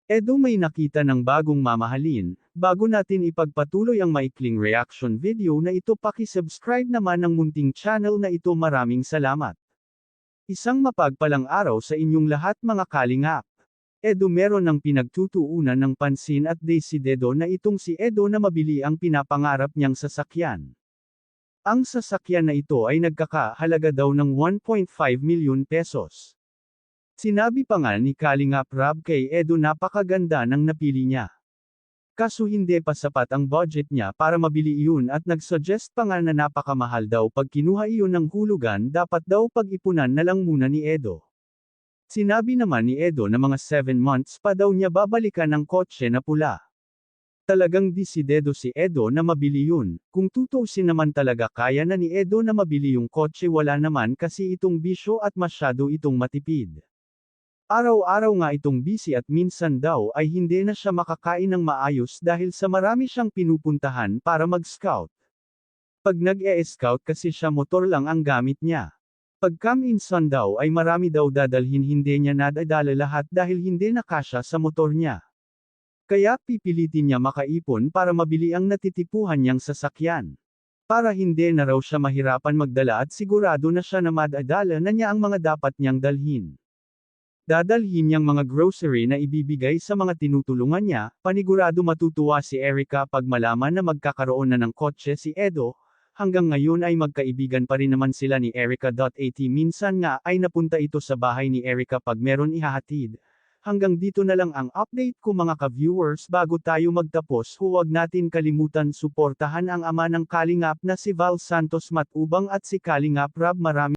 Edo, may nakita ng bagong mamahalin. Bago natin ipagpatuloy ang maikling reaction video na ito, paki-subscribe naman ng munting channel na ito. Maraming salamat. Isang mapagpalang araw sa inyong lahat mga kalingap. Edo, meron ng pinagtutuunan ng pansin at desidedo na itong si Edo na mabili ang pinapangarap niyang sasakyan. Ang sasakyan na ito ay nagkakahalaga daw ng 1.5 milyon pesos. Sinabi pa nga ni Kalingap Rab kay Edo napakaganda ng napili niya. Kaso hindi pa sapat ang budget niya para mabili iyon at nagsuggest pa nga na napakamahal daw pag kinuha iyon ng hulugan, dapat daw pag-ipunan na lang muna ni Edo. Sinabi naman ni Edo na mga 7 months pa daw niya babalikan ang kotse na pula. Talagang desidedo si Edo na mabili yun. Kung tutuusin naman talaga kaya na ni Edo na mabili yung kotse, wala naman kasi itong bisyo at masyado itong matipid. Araw-araw nga itong busy at minsan daw ay hindi na siya makakain ng maayos dahil sa marami siyang pinupuntahan para mag-scout. Pag nag-e-scout kasi siya, motor lang ang gamit niya. Pag come-in-sun daw ay marami daw dadalhin, hindi niya nadadala lahat dahil hindi na kasya sa motor niya. Kaya pipilitin niya makaipon para mabili ang natitipuhan niyang sasakyan. Para hindi na raw siya mahirapan magdala at sigurado na siya na madadala na niya ang mga dapat niyang dalhin. Dadalhin niyang mga grocery na ibibigay sa mga tinutulungan niya. Panigurado matutuwa si Erica pag malaman na magkakaroon na ng kotse si Edo. Hanggang ngayon ay magkaibigan pa rin naman sila ni Erica. At minsan nga ay napunta ito sa bahay ni Erica pag meron ihahatid. Hanggang dito na lang ang update ko mga ka-viewers. Bago tayo magtapos, huwag natin kalimutan suportahan ang ama ng Kalingap na si Val Santos Matubang at si Kalingap Rab. Maraming